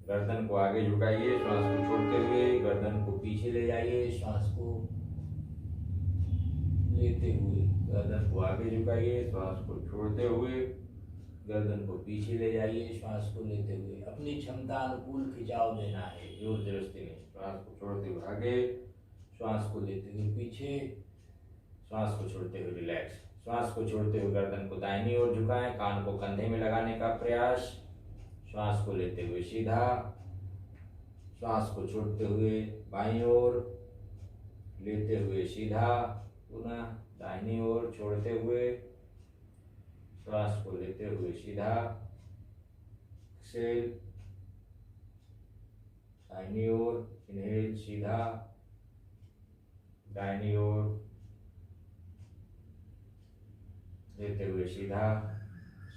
गर्दन को आगे झुकाइए, श्वास को छोड़ते हुए गर्दन को पीछे ले जाइए, श्वास को लेते हुए गर्दन को आगे झुकाइए, श्वास को छोड़ते हुए गर्दन को पीछे ले जाइए, श्वास को लेते हुए अपनी क्षमता अनुकूल खिंचाव देना है, जोर जबरदस्ती नहीं। श्वास को छोड़ते हुए आगे, श्वास को लेते हुए पीछे, श्वास को छोड़ते हुए रिलैक्स। श्वास को छोड़ते हुए गर्दन को दाहिनी ओर झुकाएं, कान को कंधे में लगाने का प्रयास। श्वास को लेते हुए सीधा, श्वास को छोड़ते हुए बाईं ओर, लेते हुए सीधा, पुनः दाहिनी ओर छोड़ते हुए, श्वास को लेते हुए सीधा, एक्सहेल, दाहिनी ओर, इनहेल सीधा, दाहिनी ओर, लेते हुए सीधा,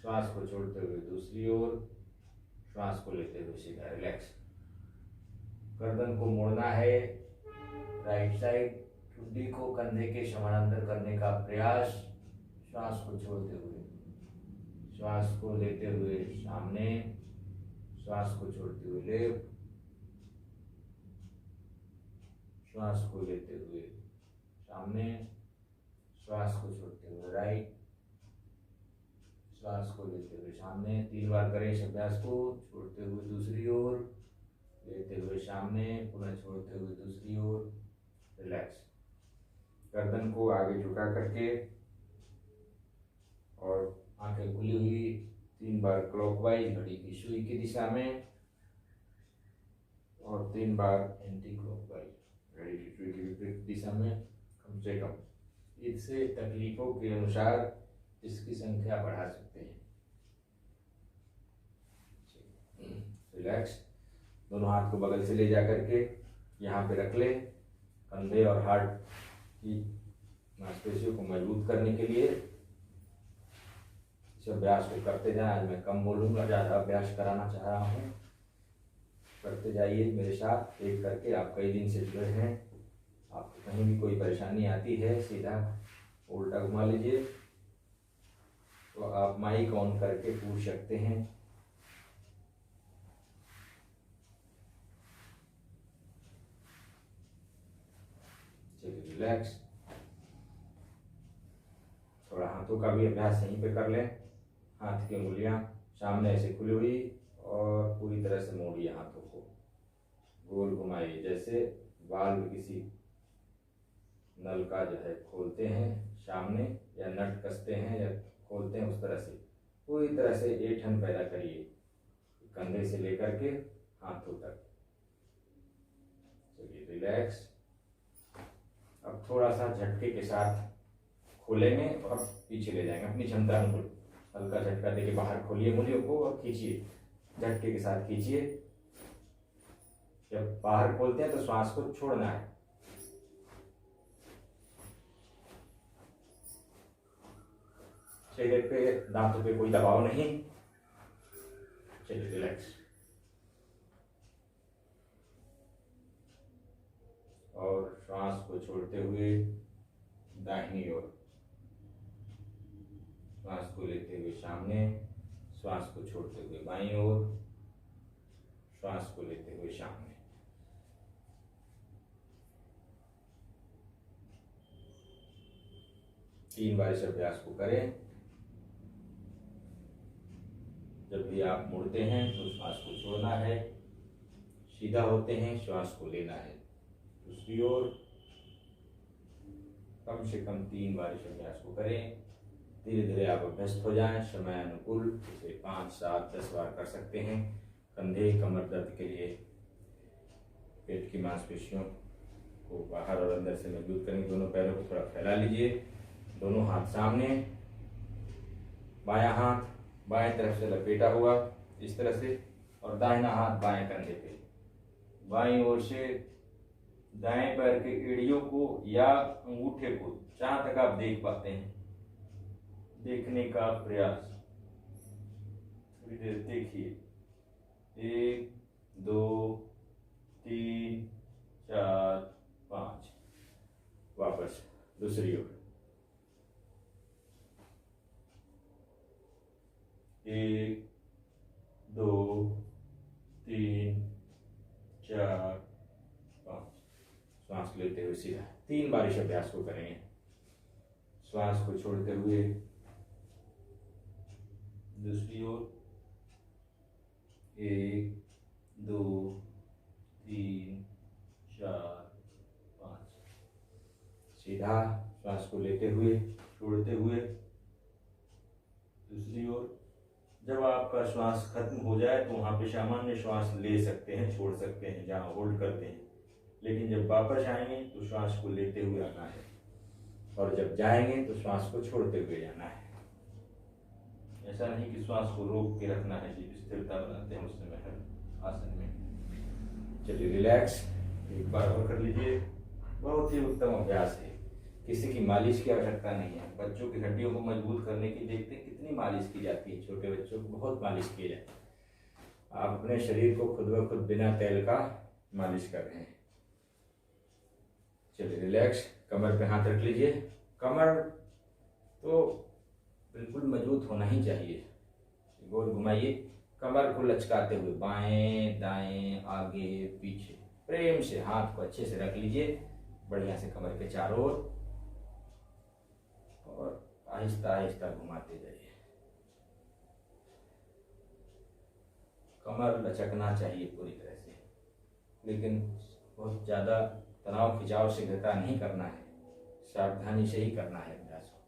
श्वास को छोड़ते हुए दूसरी ओर, श्वास को लेते हुए सीधा, रिलैक्स। गर्दन को मोड़ना है राइट साइड, ठुड्डी को कंधे के समानांतर करने का प्रयास। श्वास को छोड़ते हुए, श्वास को लेते हुए सामने, श्वास को छोड़ते हुए लेफ्ट, श्वास को लेते हुए सामने, श्वास को छोड़ते हुए राइट, श्वास को लेते हुए सामने। 3 बार करें इस अभ्यास को, छोड़ते हुए दूसरी ओर, लेते हुए सामने, पुनः छोड़ते हुए दूसरी ओर, रिलैक्स। गर्दन को आगे झुका करके और आंखें खुली हुई 3 बार क्लॉकवाइज घड़ी की सुई की दिशा में और 3 बार एंटी क्लॉकवाइज घड़ी की सुई की विपरीत दिशा में, कम से कम। इससे तकलीफों के अनुसार इसकी संख्या बढ़ा सकते हैं। रिलैक्स। दोनों हाथ को बगल से ले जा करके यहाँ पे रख ले। कंधे और हार्ट की मांसपेशियों को मजबूत करने के लिए इस अभ्यास को करते जाएं। आज मैं कम बोलूँगा, ज़्यादा अभ्यास कराना चाह रहा हूँ। करते जाइए मेरे साथ एक करके। आप कई दिन से जुड़े हैं, आपको कहीं भी कोई परेशानी आती है सीधा उल्टा घुमा लीजिए, तो आप माइक ऑन करके पूछ सकते हैं। चलिए रिलैक्स। थोड़ा हाथों का भी अभ्यास यहीं पे कर लें। हाथ की उंगलियां सामने ऐसे खुली हुई और पूरी तरह से मोड़िए, हाथों को गोल घुमाइए, जैसे वाल्व किसी नल का जो है खोलते हैं सामने, या नट कसते हैं या खोलते हैं, उस तरह से पूरी तरह से ऐंठन पैदा करिए कंधे से लेकर के हाथों तक। चलिए रिलैक्स। अब थोड़ा सा झटके के साथ खोलेंगे और पीछे ले जाएंगे अपनी क्षमता अनुकूल। हल्का झटका देके बाहर खोलिए मूल्यों को और खींचिए, झटके के साथ खींचिए। जब बाहर खोलते हैं तो श्वास को छोड़ना है। शरीर पे, दांतों पे कोई दबाव नहीं। चलिए रिलैक्स। और श्वास को छोड़ते हुए दाहिनी ओर, श्वास को लेते हुए सामने, श्वास को छोड़ते हुए बाईं ओर, श्वास को लेते हुए सामने। तीन बार इस अभ्यास को करें। जब भी आप मुड़ते हैं तो श्वास को छोड़ना है, सीधा होते हैं श्वास को लेना है। दूसरी ओर कम से कम 3 बार इस अभ्यास को करें। धीरे धीरे आप अभ्यस्त हो जाएं। समय अनुकूल इसे 5, 7, 10 बार कर सकते हैं। कंधे कमर दर्द के लिए पेट की मांसपेशियों को बाहर और अंदर से मजबूत करने, दोनों पैरों को थोड़ा फैला लीजिए। दोनों हाथ सामने, बायां हाथ बाएं तरफ से लपेटा हुआ इस तरह से, और दाहिना हाथ बाएं कंधे पे। बाईं ओर से दाएं पैर के एड़ियों को या अंगूठे को जहां तक आप देख पाते हैं देखने का प्रयास। थोड़ी देर देखिए। 1, 2, 3, 4, 5। वापस दूसरी ओर। 1, 2, 3, हुए सीधा। 3 बार इस अभ्यास को करेंगे। श्वास को छोड़ते हुए दूसरी ओर, 1 2 3 4 5। सीधा श्वास को लेते हुए छोड़ते हुए दूसरी ओर। जब आपका श्वास खत्म हो जाए तो वहां पे सामान्य श्वास ले सकते हैं, छोड़ सकते हैं जहां होल्ड करते हैं, लेकिन जब वापस आएंगे तो श्वास को लेते हुए आना है और जब जाएंगे तो श्वास को छोड़ते हुए जाना है। ऐसा नहीं कि श्वास को रोक के रखना है, जी स्थिरता बनाते हैं उस समय हर आसन में। चलिए रिलैक्स, एक बार और कर लीजिए। बहुत ही उत्तम अभ्यास है, किसी की मालिश की आवश्यकता नहीं है। बच्चों की हड्डियों को मजबूत करने की देखते हैं कितनी मालिश की जाती है, छोटे बच्चों को बहुत मालिश की जाती है। आप अपने शरीर को खुद ब खुद बिना तेल का मालिश कर रहे हैं। चलिए रिलैक्स, कमर पे हाथ रख लीजिए। कमर तो बिल्कुल मजबूत होना ही चाहिए। गोल घुमाइए, कमर को लचकाते हुए बाएं दाएं आगे पीछे, प्रेम से हाथ को अच्छे से रख लीजिए, बढ़िया से कमर के चारों ओर, और आहिस्ता आहिस्ता घुमाते जाइए। कमर लचकना चाहिए पूरी तरह से, लेकिन बहुत ज़्यादा तनाव खिंचाव से गता नहीं करना है, सावधानी से ही करना है अभ्यास को।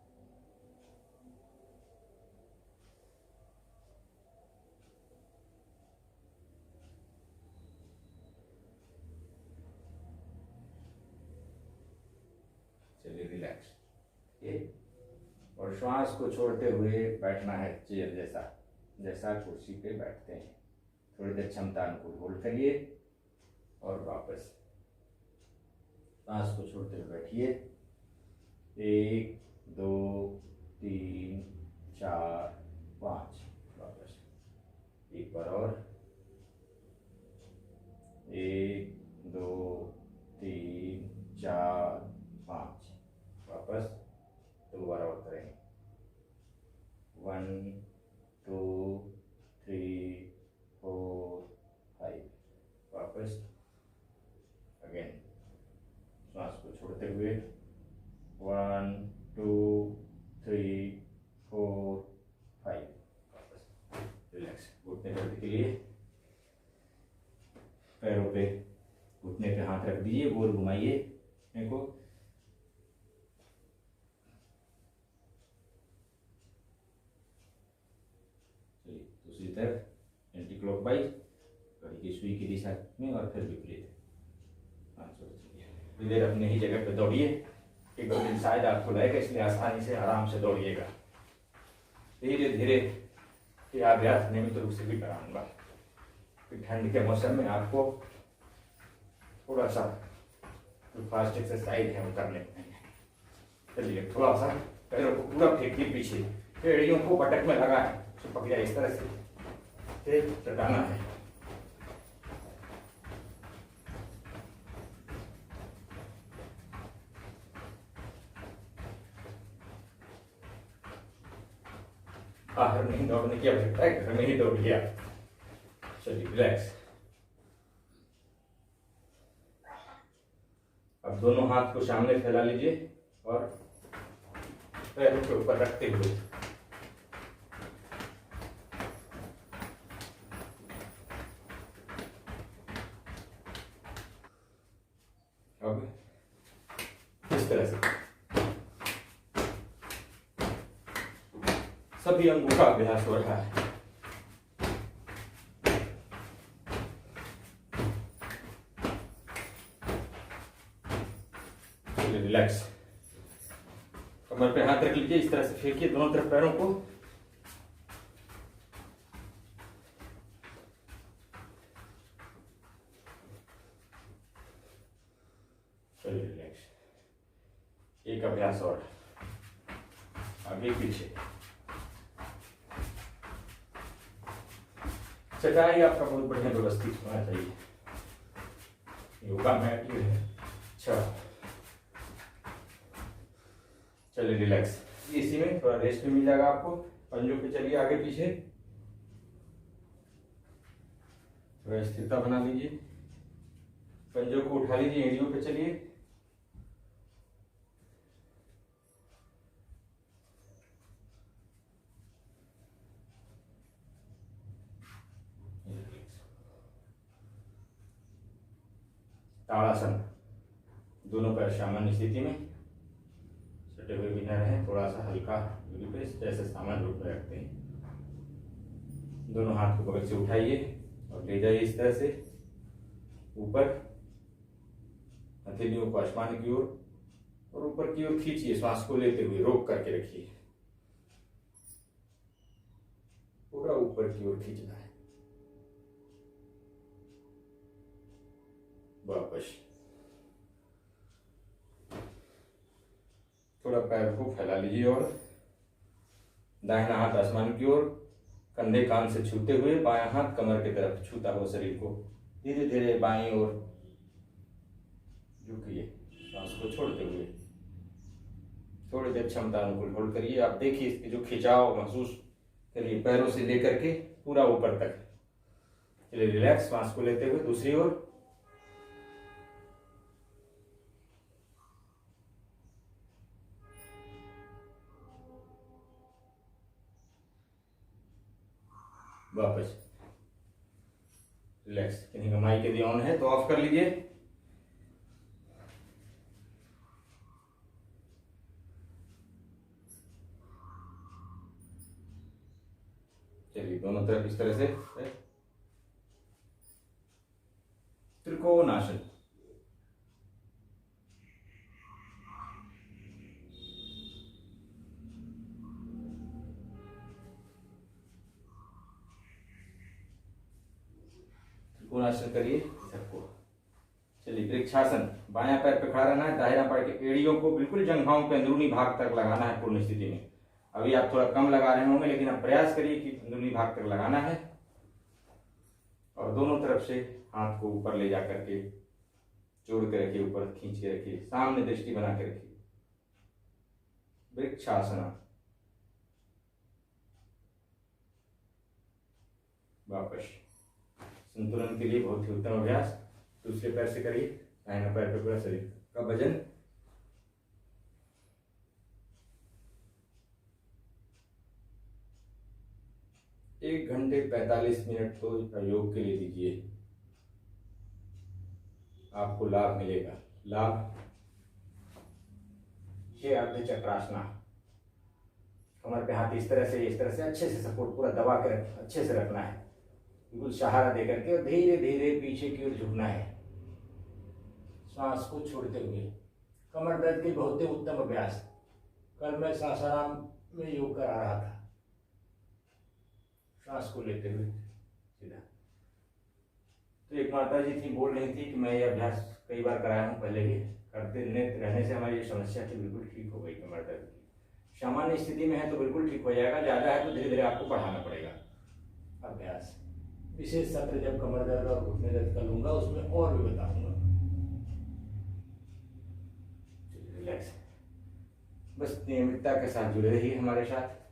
चलिए रिलैक्स, ये और श्वास को छोड़ते हुए बैठना है चेयर जैसा, जैसा कुर्सी पे बैठते हैं। थोड़ी देर क्षमता अनुकूल होल्ड करिए और वापस सांस को छोड़ते हुए बैठिए। 1 2 3 4 5, वापस एक बार और, 1 2 3 4 5, वापस 2 बार और करेंगे। 1 2 3 4 5, वापस अगेन श्वास को छोड़ते हुए 1 2 3 4 5, वापस रिलैक्स। घुटने दर्द के लिए पैरों पे, घुटने पे हाथ रख दीजिए, गोल घुमाइए घुटने को। चलिए दूसरी तरफ एंटी क्लॉकवाइज, घड़ी की सुई की दिशा में, और फिर विपरीत। थोड़ी देर अपने ही जगह पे दौड़िए। एक दो दिन शायद आपको लगेगा, इसलिए आसानी से आराम से दौड़िएगा। धीरे धीरे ये अभ्यास नियमित रूप से भी कराऊंगा। ठंड के मौसम में आपको थोड़ा सा जो फास्ट एक्सरसाइज है वो करने पड़ेंगे। चलिए थोड़ा सा पैरों को पूरा फेंकिए पीछे, एड़ियों को पटक में लगाएं, चिपक जाए इस तरह से चटाना है। बाहर नहीं दौड़ने की आवश्यकता है, घर में ही दौड़ लिया। चलिए रिलैक्स। अब दोनों हाथ को सामने फैला लीजिए और पैरों के ऊपर रखते हुए अब इस तरह से सभी अंगों का अभ्यास हो रहा है। रिलैक्स, कमर पे हाथ रख लीजिए, इस तरह से फेंकिए दोनों तरफ पैरों को। चलिए रिलैक्स, एक अभ्यास और, आगे पीछे। चटाई आपका बहुत बढ़िया व्यवस्थित होना चाहिए, योगा मैट भी है। अच्छा चलिए रिलैक्स, इसी में थोड़ा रेस्ट भी मिल जाएगा आपको। पंजों पे चलिए आगे पीछे, थोड़ा स्थिरता बना लीजिए। पंजों को उठा लीजिए, एड़ियों पे चलिए ताड़ासन। दोनों पैर सामान्य स्थिति में सटे हुए भी न रहें, थोड़ा सा हल्का दूरी पे जैसे सामान्य रूप में रखते हैं। दोनों हाथ को बगल से उठाइए और ले जाइए इस तरह से ऊपर, हथेलियों को आसमान की ओर और ऊपर की ओर खींचिए। श्वास को लेते हुए रोक करके रखिए, पूरा ऊपर की ओर खींचना है। वापस थोड़ा पैर को फैला लीजिए और दाहिना हाथ आसमान की ओर, कंधे कान से छूते हुए, बायां हाथ कमर की तरफ छूता हुआ शरीर को धीरे धीरे बाईं ओर झुकिए। सांस को छोड़ते हुए थोड़ी देर क्षमता अनुकूल होल्ड करिए। आप देखिए इसकी जो खिंचाव महसूस करिए पैरों से लेकर के पूरा ऊपर तक। चलिए रिलैक्स, सांस को लेते हुए दूसरी ओर। वापस रिलैक्स। किन्हीं का माइक यदि ऑन है तो ऑफ कर लीजिए। चलिए दोनों तरफ इस तरह से त्रिकोणासन। त्रिकोणासन करिए सबको। चलिए वृक्षासन। बायां पैर पे खड़ा रहना है, दाहिना पैर के एड़ियों को बिल्कुल जंघाओं के अंदरूनी भाग तक लगाना है पूर्ण स्थिति में। अभी आप थोड़ा कम लगा रहे होंगे, लेकिन आप प्रयास करिए कि अंदरूनी भाग तक लगाना है। और दोनों तरफ से हाथ को ऊपर ले जा करके जोड़ के रखिए, ऊपर खींच के रखिए, सामने दृष्टि बना के रखिए। वृक्षासन। वापस संतुलन के लिए बहुत ही उत्तम अभ्यास। दूसरे पैर से करिए, दाहिना पैर पे पूरा शरीर का वजन। एक घंटे 45 मिनट तो योग के लिए दीजिए, आपको लाभ मिलेगा। लाभ 6 अर्ध चक्रासना। कमर पे हाथ इस तरह से अच्छे से सपोर्ट पूरा दबा के अच्छे से रखना है, बिल्कुल सहारा देकर के, और धीरे धीरे पीछे की ओर झुकना है श्वास को छोड़ते हुए। कमर दर्द के बहुत ही उत्तम अभ्यास। कल मैं सासाराम में योग करा रहा था। श्वास को लेते हुए सीधा। तो एक माता जी थी, बोल रही थी कि मैं ये अभ्यास कई बार कराया हूँ पहले ही, करते रहने से हमारी ये समस्या थी बिल्कुल ठीक हो गई कमर दर्द की। सामान्य स्थिति में है तो बिल्कुल ठीक हो जाएगा, ज़्यादा है तो धीरे धीरे आपको बढ़ाना पड़ेगा अभ्यास। विशेष सत्र जब कमर दर्द और घुटने दर्द का लूंगा उसमें और भी बताऊंगा। रिलैक्स, बस नियमितता के साथ जुड़े रहिए हमारे साथ।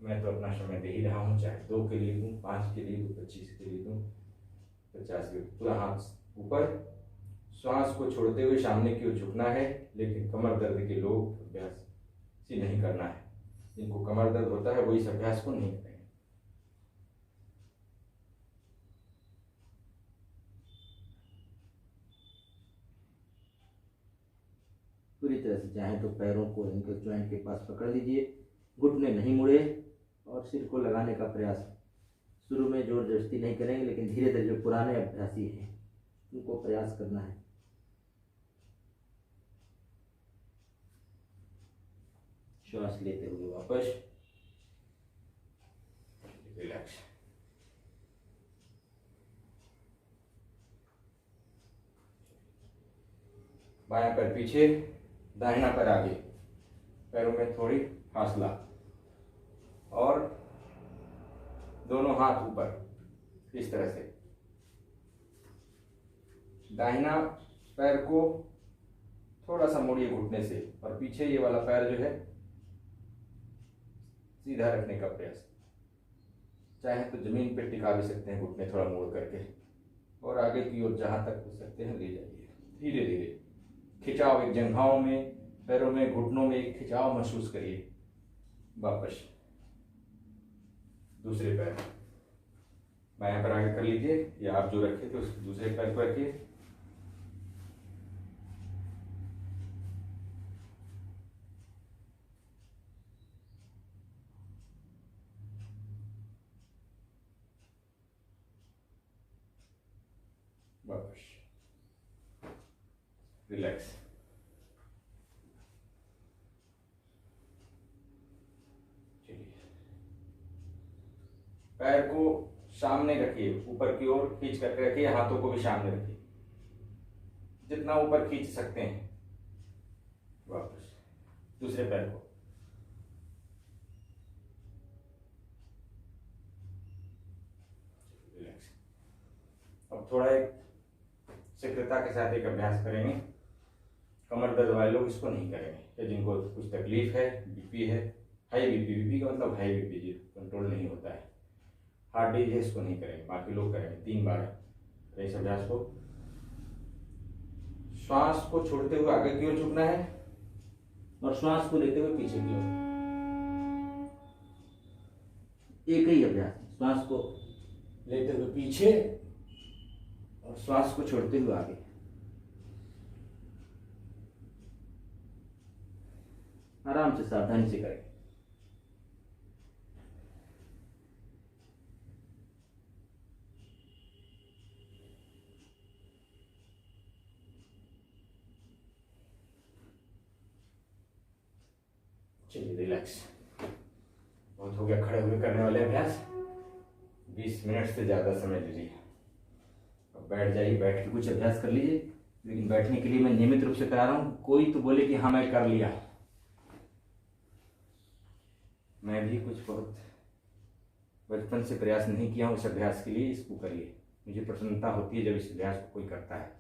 मैं तो अपना समय दे ही रहा हूँ, चाहे 2 के लिए दूँ, 5 के लिए दूँ, 25 के लिए दूँ, 50 के लिए। पूरा हाथ ऊपर, श्वास को छोड़ते हुए सामने की ओर झुकना है, लेकिन कमर दर्द के लोग अभ्यास से नहीं करना है। जिनको कमर दर्द होता है वो इस अभ्यास को नहीं करेंगे। पूरी तरह से चाहे तो पैरों को एंकल जॉइंट के पास पकड़ लीजिए, घुटने नहीं मुड़े और सिर को लगाने का प्रयास। शुरू में जोर जबरदस्ती नहीं करेंगे, लेकिन धीरे धीरे जो पुराने अभ्यासी हैं उनको प्रयास करना है। श्वास लेते हुए वापस रिलैक्स। बायां पैर पीछे, दाहिना पैर आगे, पैरों में थोड़ी फासला, और दोनों हाथ ऊपर इस तरह से। दाहिना पैर को थोड़ा सा मोड़िए घुटने से, और पीछे ये वाला पैर जो है सीधा रखने का प्रयास। चाहे तो जमीन पे टिका भी सकते हैं घुटने थोड़ा मोड़ करके, और आगे की ओर जहां तक हो सकते हैं ले जाइए। धीरे धीरे खिंचाव, एक जंघाओं में, पैरों में, घुटनों में एक खिंचाव महसूस करिए। वापस दूसरे पैर, बायां पैर आगे कर लीजिए, या आप जो रखे थे उस दूसरे पैर को रखिए। वापस रिलैक्स। पैर को सामने रखिए, ऊपर की ओर खींच करके रखिए, हाथों को भी सामने रखिए, जितना ऊपर खींच सकते हैं। वापस दूसरे पैर को, रिलैक्स। अब थोड़ा एक शीघ्रता के साथ एक अभ्यास करेंगे। कमर दर्द वाले लोग इसको नहीं करेंगे, या जिनको कुछ तकलीफ है, बीपी है, हाई बीपी, बीपी का मतलब हाई बीपी जी कंट्रोल नहीं होता है, हार्ट डिजीज है, इसको नहीं करेंगे, बाकी लोग करेंगे 3 बार इस अभ्यास को। श्वास को छोड़ते हुए आगे की ओर झुकना है और श्वास को लेते हुए पीछे की ओर। एक ही अभ्यास, श्वास को लेते हुए पीछे और श्वास को छोड़ते हुए आगे। आराम से सावधानी से करें। चलिए रिलैक्स। बहुत हो गया खड़े हुए करने वाले अभ्यास, 20 मिनट से ज़्यादा समय ले लिया। अब बैठ जाइए, बैठ के कुछ अभ्यास कर लीजिए, लेकिन बैठने के लिए मैं नियमित रूप से करा रहा हूँ। कोई तो बोले कि हाँ मैं कर लिया, मैं भी कुछ बहुत बचपन से प्रयास नहीं किया हूँ इस अभ्यास के लिए। इसको करिए, मुझे प्रसन्नता होती है जब इस अभ्यास को कोई करता है।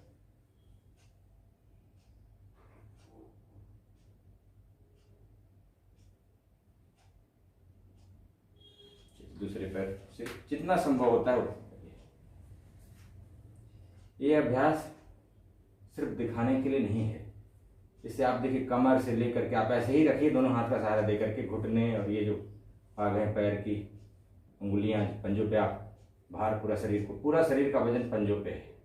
दूसरे पैर से जितना संभव होता है उतना करिए। ये अभ्यास सिर्फ दिखाने के लिए नहीं है। इससे आप देखिए, कमर से लेकर के आप ऐसे ही रखिए, दोनों हाथ का सहारा देकर के, घुटने और ये जो भाग है पैर की उंगलियां पंजों पे, आप भार पूरा शरीर को, पूरा शरीर का वजन पंजों पे है।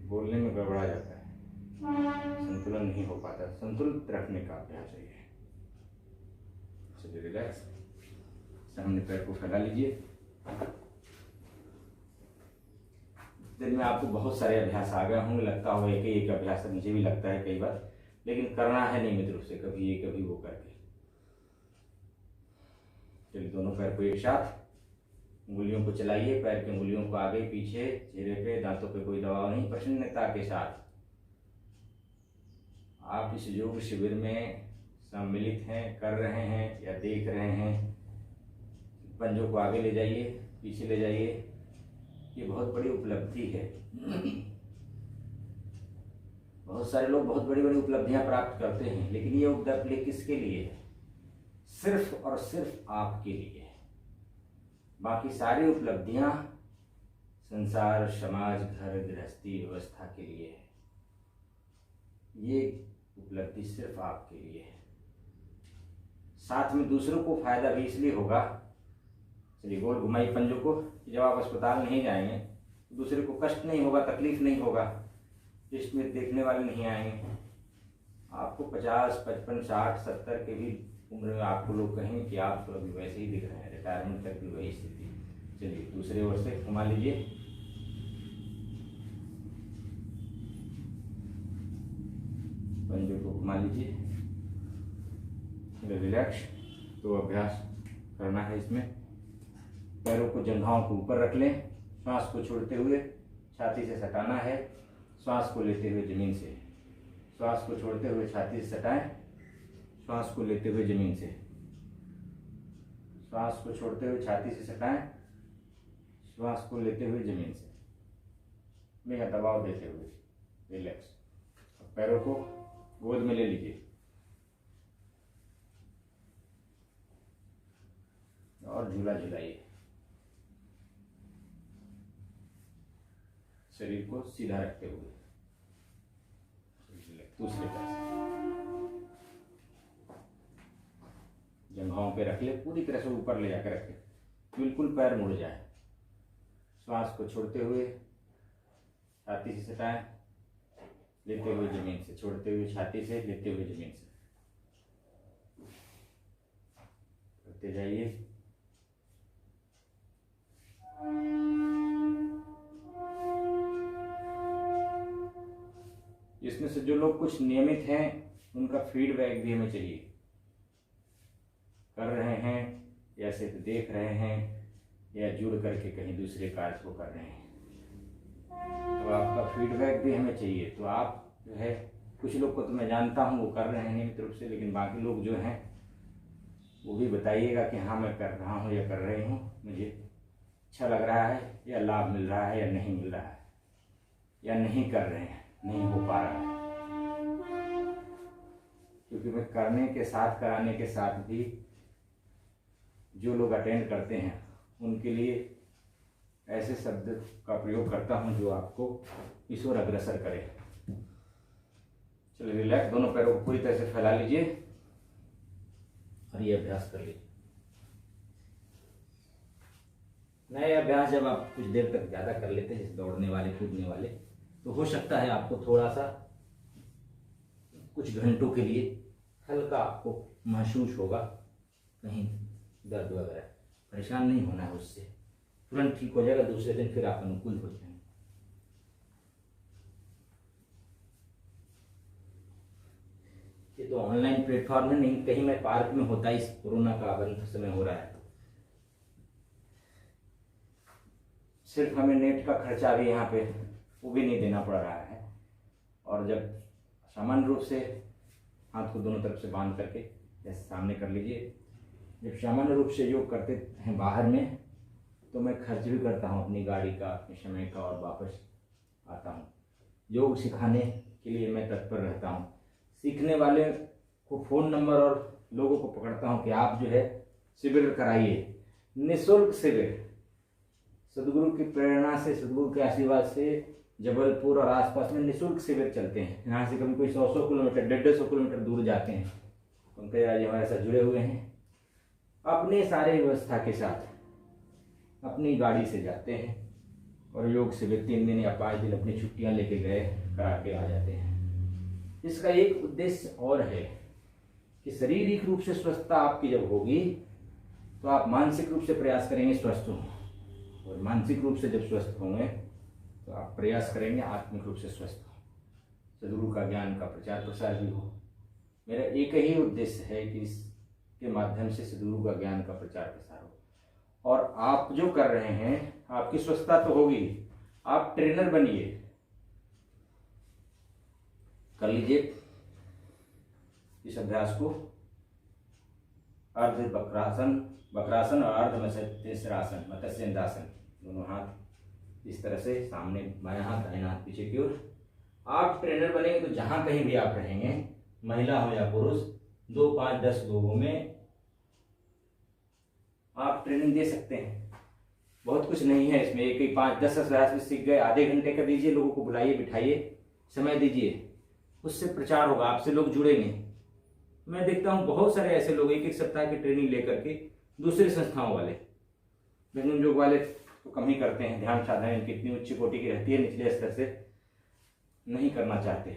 बोलने में गड़बड़ा जाता है, संतुलन नहीं हो पाता, संतुलित रखने का अभ्यास है ये। चलिए रिलैक्स। सामने पैर को फैला लीजिए। दिन में आपको बहुत सारे अभ्यास आ गए होंगे, लगता होगा एक ही एक अभ्यास, मुझे भी लगता है कई बार, लेकिन करना है नियमित रूप से, कभी ये कभी वो करके। चलिए दोनों पैर को एक साथ, उंगलियों को चलाइए, पैर की उंगलियों को आगे पीछे, चेहरे पे, दांतों पे कोई दबाव नहीं, प्रसन्नता के साथ। आप इस योग शिविर में सम्मिलित हैं, कर रहे हैं या देख रहे हैं, पंजों को आगे ले जाइए, पीछे ले जाइए, ये बहुत बड़ी उपलब्धि है। बहुत सारे लोग बहुत बड़ी बड़ी उपलब्धियां प्राप्त करते हैं, लेकिन ये उपलब्धि किसके लिए है? सिर्फ और सिर्फ आपके लिए है। बाकी सारी उपलब्धियां संसार, समाज, घर, गृहस्थी, व्यवस्था के लिए है। ये उपलब्धि सिर्फ आपके लिए है। साथ में दूसरों को फायदा भी इसलिए होगा, चलिए गोल घुमाई पंजों को, जब आप अस्पताल नहीं जाएंगे तो दूसरे को कष्ट नहीं होगा, तकलीफ नहीं होगा, टेस्ट में देखने वाले नहीं आएंगे। आपको 50, 55, 60, 70 के भी उम्र में आपको लोग कहेंगे कि आप तो अभी वैसे ही दिख रहे हैं, रिटायरमेंट तक भी वही स्थिति। चलिए दूसरे ओर से घुमा लीजिए। पंजों को घुमा लीजिए, रिलैक्स। तो अभ्यास करना है इसमें। पैरों को जंघाओं को ऊपर रख लें, श्वास को छोड़ते हुए छाती से सटाना है, श्वास को लेते हुए जमीन से, श्वास को छोड़ते हुए छाती से सटाएं, श्वास को लेते हुए जमीन से, श्वास को छोड़ते हुए छाती से सटाएं, श्वास को लेते हुए जमीन से, में दबाव देते हुए रिलैक्स। पैरों को गोद में ले लीजिए और झूला झुलाइए। शरीर को सीधा रखते हुए दूसरे पास जंघाओं पे रख ले, पूरी तरह से ऊपर ले जाकर रखे, बिल्कुल पैर मुड़ जाए। श्वास को छोड़ते हुए छाती से सटाएं, लेते हुए जमीन से, छोड़ते हुए छाती से, लेते हुए जमीन से करते जाइए। इसमें से जो लोग कुछ नियमित हैं उनका फीडबैक भी हमें चाहिए, कर रहे हैं या सिर्फ देख रहे हैं या जुड़ करके कहीं दूसरे कार्य को कर रहे हैं, तो आपका फीडबैक भी हमें चाहिए। तो आप जो है, कुछ लोग को तो मैं जानता हूँ वो कर रहे हैं नियमित रूप से, लेकिन बाकी लोग जो हैं वो भी बताइएगा कि हाँ मैं कर रहा हूँ या कर रही हूँ, मुझे अच्छा लग रहा है या लाभ मिल रहा है या नहीं मिल रहा है, या नहीं कर रहे हैं, नहीं हो पा रहा है। क्योंकि मैं करने के साथ, कराने के साथ भी जो लोग अटेंड करते हैं उनके लिए ऐसे शब्द का प्रयोग करता हूं जो आपको इस ओर अग्रसर करे। चलिए रिलैक्स, दोनों पैरों को पूरी तरह से फैला लीजिए और ये अभ्यास कर लीजिए। नए अभ्यास जब आप कुछ देर तक ज़्यादा कर लेते हैं, जैसे दौड़ने वाले, कूदने वाले, तो हो सकता है आपको थोड़ा सा कुछ घंटों के लिए हल्का आपको महसूस होगा कहीं दर्द वगैरह। परेशान नहीं होना है उससे, तुरंत ठीक हो जाएगा, दूसरे दिन फिर आप अनुकूल हो जाएंगे। ये तो ऑनलाइन प्लेटफॉर्म में नहीं, कहीं मैं पार्क में होता, इस कोरोना का बंद समय हो रहा है, सिर्फ हमें नेट का खर्चा भी यहाँ पे वो भी नहीं देना पड़ रहा है। और जब सामान्य रूप से हाथ को दोनों तरफ से बांध करके जैसे सामने कर लीजिए, जब सामान्य रूप से योग करते हैं बाहर में, तो मैं खर्च भी करता हूँ अपनी गाड़ी का, अपने समय का, और वापस आता हूँ। योग सिखाने के लिए मैं तत्पर रहता हूँ। सीखने वाले को फ़ोन नंबर और लोगों को पकड़ता हूँ कि आप जो है शिविर कराइए, निःशुल्क शिविर। सदगुरु की प्रेरणा से, सदगुरु के आशीर्वाद से जबलपुर और आसपास में निःशुल्क शिविर चलते हैं। यहाँ से कभी कोई 100 किलोमीटर, 150 किलोमीटर दूर जाते हैं। पंकज राज हमारे साथ जुड़े हुए हैं, अपने सारे व्यवस्था के साथ अपनी गाड़ी से जाते हैं और योग शिविर 3 दिन या 5 दिन अपनी छुट्टियां लेके गए, करा के आ जाते हैं। इसका एक उद्देश्य और है कि शारीरिक रूप से स्वस्थता आपकी जब होगी तो आप मानसिक रूप से प्रयास करेंगे स्वस्थ हो, और मानसिक रूप से जब स्वस्थ होंगे तो आप प्रयास करेंगे आत्मिक रूप से स्वस्थ हो, सदगुरु का ज्ञान का प्रचार प्रसार भी हो। मेरा एक ही उद्देश्य है कि इसके माध्यम से सदगुरु का ज्ञान का प्रचार प्रसार हो। और आप जो कर रहे हैं, आपकी स्वस्थता तो होगी, आप ट्रेनर बनिए। कर लीजिए इस अभ्यास को, अर्ध वक्रासन और अर्ध मत्स्येन्द्रासन, मत्स्येन्द्रासन, दोनों हाथ इस तरह से सामने, बायां हाथ दाहिना हाथ पीछे की ओर। आप ट्रेनर बनेंगे तो जहां कहीं भी आप रहेंगे, महिला हो या पुरुष, 2, 5, 10 लोगों में आप ट्रेनिंग दे सकते हैं। बहुत कुछ नहीं है इसमें, एक 5-10 अभ्यास में सीख गए, आधे घंटे का दीजिए, लोगों को बुलाइए, बिठाइए, समय दीजिए, उससे प्रचार होगा, आपसे लोग जुड़ेंगे। मैं देखता हूँ बहुत सारे ऐसे लोग 1-1 सप्ताह की ट्रेनिंग लेकर के दूसरी संस्थाओं वाले, लेकिन योग वाले तो कम ही करते हैं, ध्यान साधना इनकी इतनी उच्च कोटि की रहती है, निचले स्तर से नहीं करना चाहते।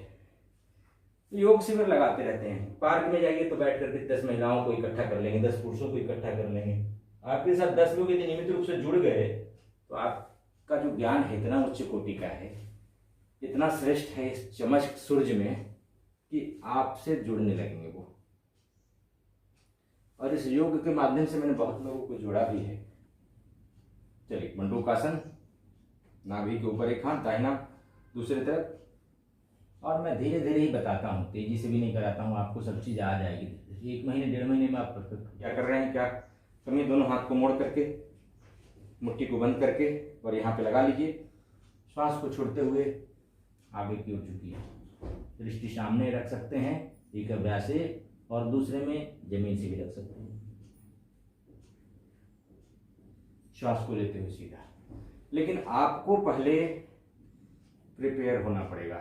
योग शिविर लगाते रहते हैं, पार्क में जाइए तो बैठ करके 10 महिलाओं को इकट्ठा कर लेंगे, 10 पुरुषों को इकट्ठा कर लेंगे, आपके साथ 10 लोग यदि नियमित रूप से जुड़ गए तो आपका जो ज्ञान है इतना उच्च कोटि का है, इतना श्रेष्ठ है इस चमक सूरज में कि आपसे जुड़ने लगेंगे वो। और इस योग के माध्यम से मैंने बहुत लोगों को जोड़ा भी है। चलिए, मंडूकासन, नाभि के ऊपर एक हाथ, दाहिना दूसरी तरफ, और मैं धीरे धीरे ही बताता हूँ, तेजी से भी नहीं कराता हूँ, आपको सब चीज़ आ जाएगी। 1 महीने 1.5 महीने में आप परफेक्ट क्या कर रहे हैं, क्या कमी, दोनों हाथ को मोड़ करके, मुट्ठी को बंद करके और यहाँ पे लगा लीजिए। श्वास को छोड़ते हुए आगे की ओर झुकिए, दृष्टि सामने रख सकते हैं एक अभ्यास से, और दूसरे में जमीन से भी रख सकते हैं। श्वास को लेते हुए सीधा, लेकिन आपको पहले प्रिपेयर होना पड़ेगा।